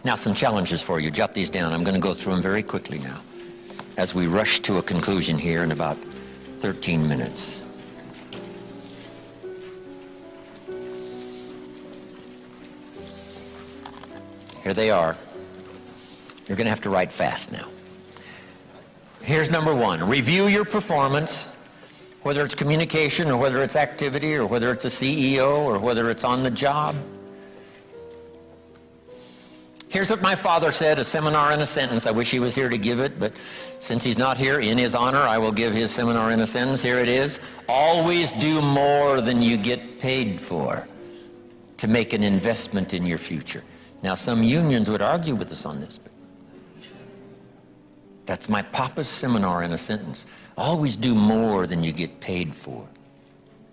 Now, some challenges for you. Jot these down. I'm going to go through them very quickly now as we rush to a conclusion here in about 13 minutes. Here they are. You're going to have to write fast now. Here's number one. Review your performance, whether it's communication or whether it's activity or whether it's a CEO or whether it's on the job. Here's what my father said, a seminar in a sentence. I wish he was here to give it, but since he's not here, in his honor, I will give his seminar in a sentence. Here it is. Always do more than you get paid for to make an investment in your future. Now, some unions would argue with us on this, but that's my papa's seminar in a sentence. Always do more than you get paid for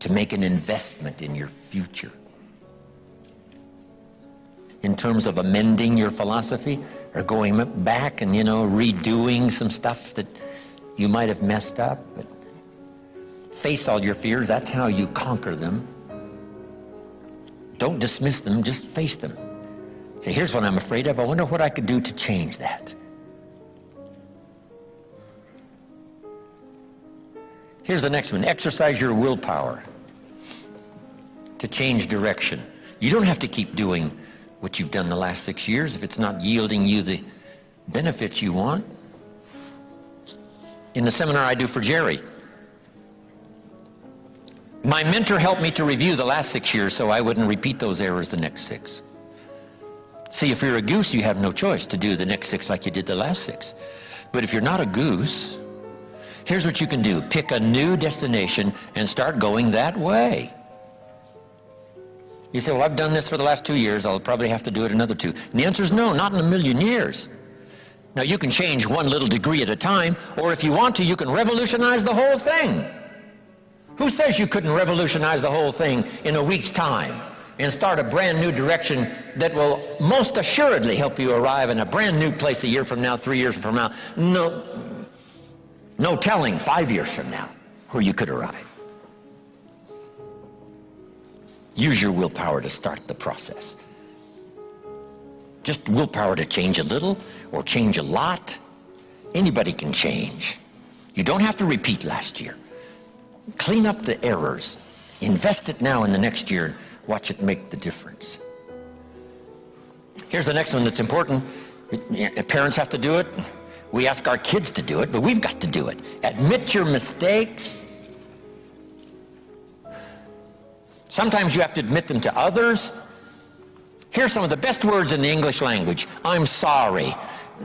to make an investment in your future. In terms of amending your philosophy or going back and, redoing some stuff that you might have messed up. But face all your fears. That's how you conquer them. Don't dismiss them. Just face them. Say, here's what I'm afraid of. I wonder what I could do to change that. Here's the next one. Exercise your willpower to change direction. You don't have to keep doing what you've done the last 6 years if it's not yielding you the benefits you want. In the seminar I do for Jerry, my mentor helped me to review the last 6 years so I wouldn't repeat those errors the next 6. See, if you're a goose, you have no choice to do the next 6 like you did the last 6. But if you're not a goose, here's what you can do. Pick a new destination and start going that way. You say, well, I've done this for the last 2 years. I'll probably have to do it another 2. And the answer is no, not in a million years. Now, you can change one little degree at a time, or if you want to, you can revolutionize the whole thing. Who says you couldn't revolutionize the whole thing in a week's time and start a brand new direction that will most assuredly help you arrive in a brand new place a year from now, 3 years from now? No telling 5 years from now where you could arrive. Use your willpower to start the process. Just willpower to change a little or change a lot. Anybody can change. You don't have to repeat last year. Clean up the errors. Invest it now in the next year. Watch it make the difference. Here's the next one that's important. Parents have to do it. We ask our kids to do it, but we've got to do it. Admit your mistakes. Sometimes you have to admit them to others. Here's some of the best words in the English language. I'm sorry.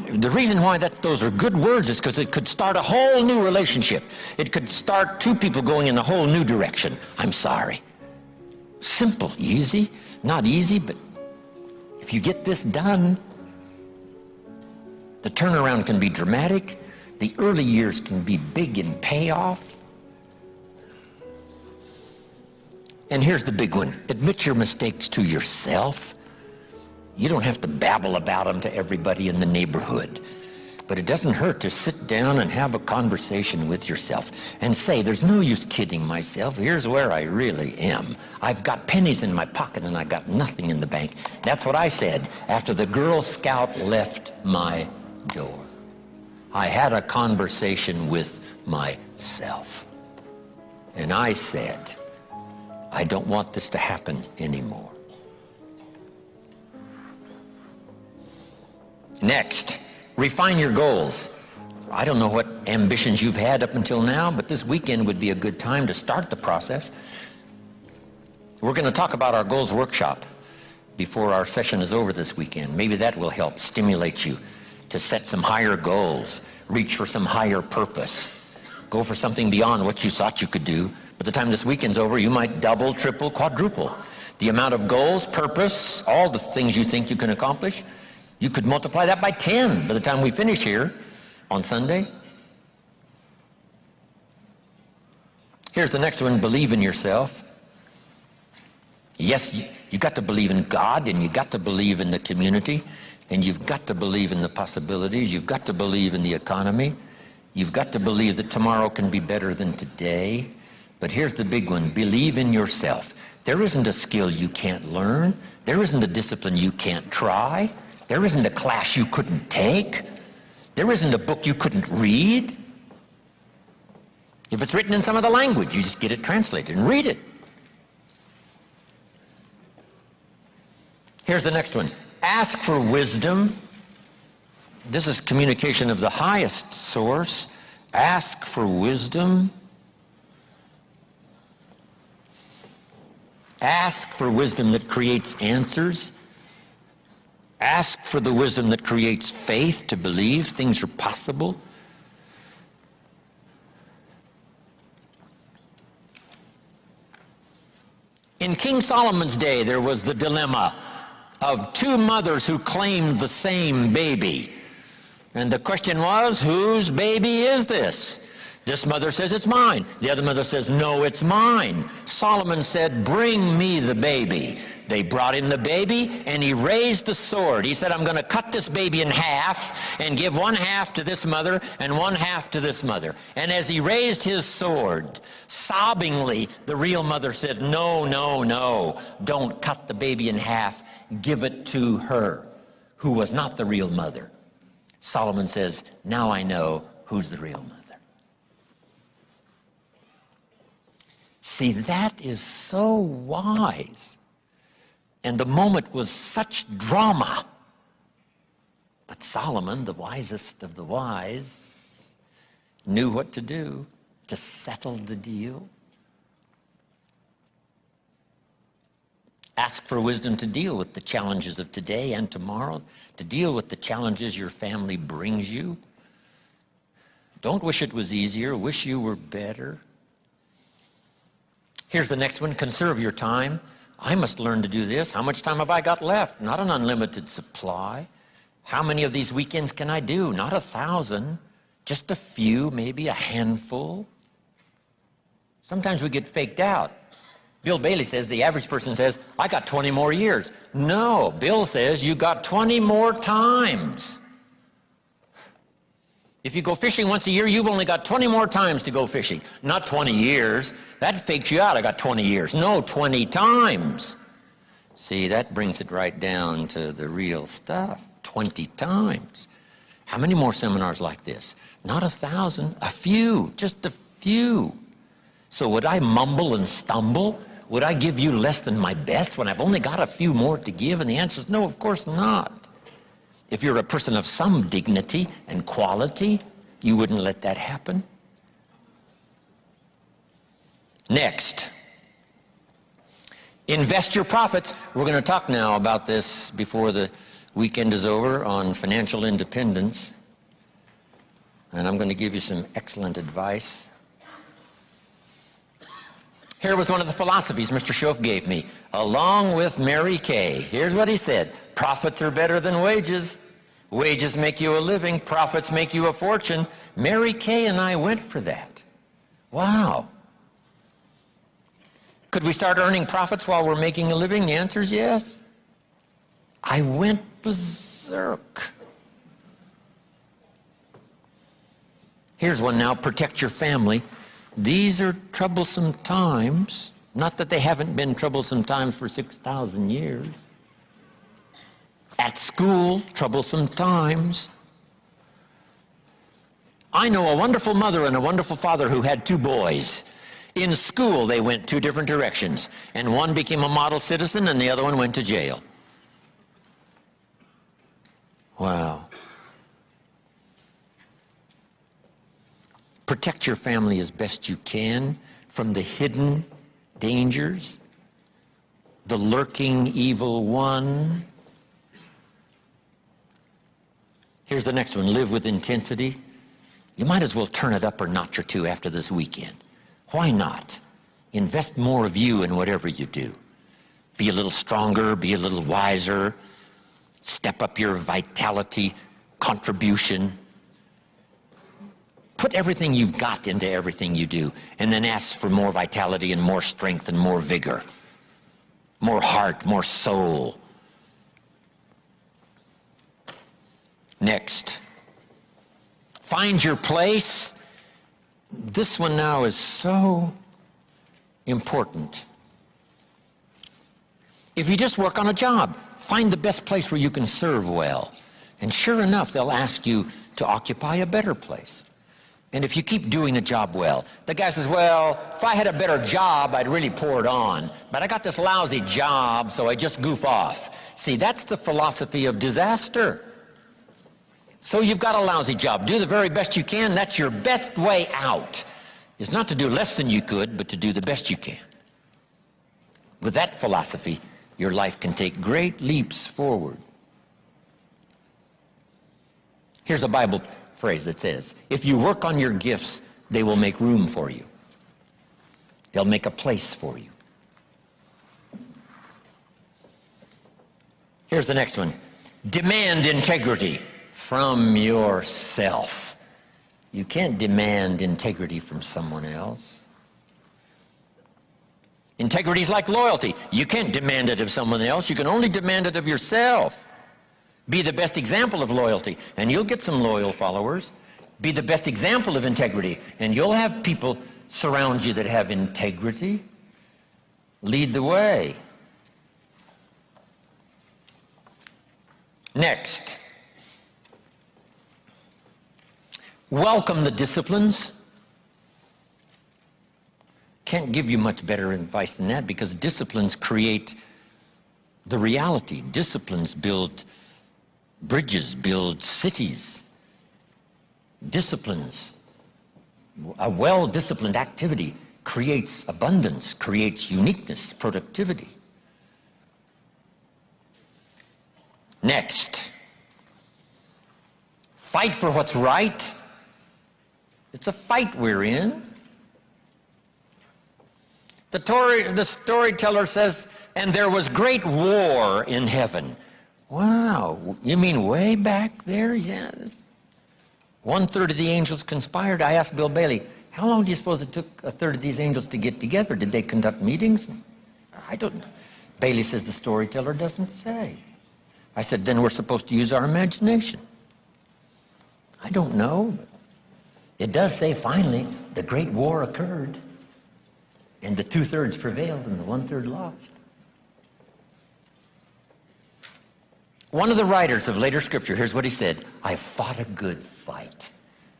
The reason why those are good words is because it could start a whole new relationship. It could start 2 people going in a whole new direction. I'm sorry. Simple, easy, not easy, but if you get this done, the turnaround can be dramatic. The early years can be big in payoff. And here's the big one. Admit your mistakes to yourself. You don't have to babble about them to everybody in the neighborhood. But it doesn't hurt to sit down and have a conversation with yourself and say, there's no use kidding myself. Here's where I really am. I've got pennies in my pocket and I got nothing in the bank. That's what I said after the Girl Scout left my door. I had a conversation with myself. And I said, I don't want this to happen anymore. Next, refine your goals. I don't know what ambitions you've had up until now, but this weekend would be a good time to start the process. We're going to talk about our goals workshop before our session is over this weekend. Maybe that will help stimulate you to set some higher goals, reach for some higher purpose, go for something beyond what you thought you could do. By the time this weekend's over, you might double, triple, quadruple the amount of goals, purpose, all the things you think you can accomplish. You could multiply that by 10 by the time we finish here on Sunday. Here's the next one. Believe in yourself. Yes, you got to believe in God, and you got to believe in the community, and you've got to believe in the possibilities. You've got to believe in the economy. You've got to believe that tomorrow can be better than today. But here's the big one. Believe in yourself. There isn't a skill you can't learn. There isn't a discipline you can't try. There isn't a class you couldn't take. There isn't a book you couldn't read. If it's written in some other language, you just get it translated and read it. Here's the next one. Ask for wisdom. This is communication of the highest source. Ask for wisdom. Ask for wisdom that creates answers. Ask for the wisdom that creates faith to believe things are possible. In King Solomon's day, there was the dilemma of two mothers who claimed the same baby. And the question was, whose baby is this? This mother says, it's mine. The other mother says, no, it's mine. Solomon said, bring me the baby. They brought him the baby, and he raised the sword. He said, I'm going to cut this baby in half and give one half to this mother and one half to this mother. And as he raised his sword, sobbingly, the real mother said, no, no, no, don't cut the baby in half. Give it to her, who was not the real mother. Solomon says, now I know who's the real mother. See, that is so wise. And the moment was such drama. But Solomon, the wisest of the wise, knew what to do to settle the deal. Ask for wisdom to deal with the challenges of today and tomorrow, to deal with the challenges your family brings you. Don't wish it was easier, wish you were better. Here's the next one, conserve your time. I must learn to do this. How much time have I got left? Not an unlimited supply. How many of these weekends can I do? Not 1,000, just a few, maybe a handful. Sometimes we get faked out. Bill Bailey says, the average person says, I got 20 more years. No, Bill says, you got 20 more times. If you go fishing once a year, you've only got 20 more times to go fishing. Not 20 years. That fakes you out. I got 20 years. No, 20 times. See, that brings it right down to the real stuff. 20 times. How many more seminars like this? Not 1,000, a few, just a few. So would I mumble and stumble? Would I give you less than my best when I've only got a few more to give? And the answer is no, of course not. If you're a person of some dignity and quality, you wouldn't let that happen. Next, invest your profits. We're going to talk now about this before the weekend is over on financial independence. And I'm going to give you some excellent advice. Here was one of the philosophies Mr. Schoaf gave me, along with Mary Kay. Here's what he said. Profits are better than wages. Wages make you a living. Profits make you a fortune. Mary Kay and I went for that. Wow. Could we start earning profits while we're making a living? The answer is yes. I went berserk. Here's one now. Protect your family. These are troublesome times. Not that they haven't been troublesome times for 6,000 years. At school, troublesome times. I know a wonderful mother and a wonderful father who had two boys. In school, they went two different directions, and one became a model citizen and the other one went to jail. Wow. Protect your family as best you can from the hidden dangers, the lurking evil one. Here's the next one, live with intensity. You might as well turn it up a notch or two after this weekend. Why not? Invest more of you in whatever you do. Be a little stronger, be a little wiser, step up your vitality, contribution. Put everything you've got into everything you do, and then ask for more vitality and more strength and more vigor, more heart, more soul. Next, find your place. This one now is so important. If you just work on a job, find the best place where you can serve well. And sure enough, they'll ask you to occupy a better place. And if you keep doing the job well, the guy says, well, if I had a better job, I'd really pour it on. But I got this lousy job, so I just goof off. See, that's the philosophy of disaster. So you've got a lousy job. Do the very best you can. That's your best way out. Is not to do less than you could, but to do the best you can. With that philosophy, your life can take great leaps forward. Here's a Bible phrase that says, if you work on your gifts, they will make room for you. They'll make a place for you. Here's the next one. Demand integrity from yourself. You can't demand integrity from someone else. Integrity is like loyalty. You can't demand it of someone else. You can only demand it of yourself. Be the best example of loyalty, and you'll get some loyal followers. Be the best example of integrity, and you'll have people surround you that have integrity. Lead the way. Next. Welcome the disciplines. Can't give you much better advice than that, because disciplines create the reality. Disciplines build bridges, build cities. Disciplines. A well-disciplined activity creates abundance, creates uniqueness, productivity. Next. Fight for what's right. It's a fight we're in. The storyteller says, and there was great war in heaven. Wow, you mean way back there? Yes. 1/3 of the angels conspired. I asked Bill Bailey, how long do you suppose it took 1/3 of these angels to get together? Did they conduct meetings? I don't know. Bailey says the storyteller doesn't say. I said, then we're supposed to use our imagination. I don't know. It does say finally the great war occurred, and the 2/3 prevailed and the 1/3 lost. One of the writers of later scripture, here's what he said, I fought a good fight.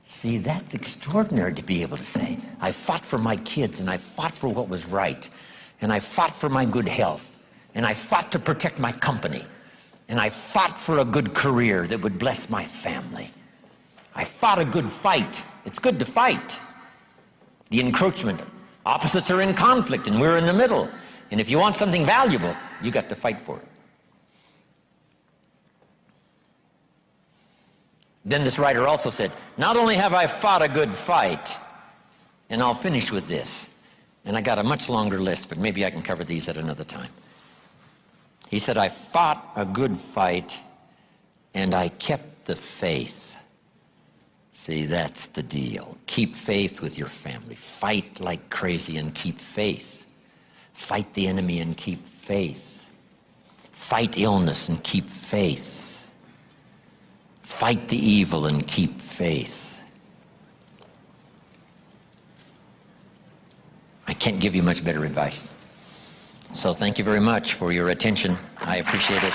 See, that's extraordinary to be able to say. I fought for my kids, and I fought for what was right, and I fought for my good health, and I fought to protect my company, and I fought for a good career that would bless my family. I fought a good fight. It's good to fight. The encroachment. Opposites are in conflict, and we're in the middle. And if you want something valuable, you got to fight for it. Then this writer also said, not only have I fought a good fight, and I'll finish with this, and I got a much longer list, but maybe I can cover these at another time. He said, I fought a good fight, and I kept the faith. See, that's the deal. Keep faith with your family. Fight like crazy and keep faith. Fight the enemy and keep faith. Fight illness and keep faith. Fight the evil and keep faith. I can't give you much better advice. So thank you very much for your attention. I appreciate it.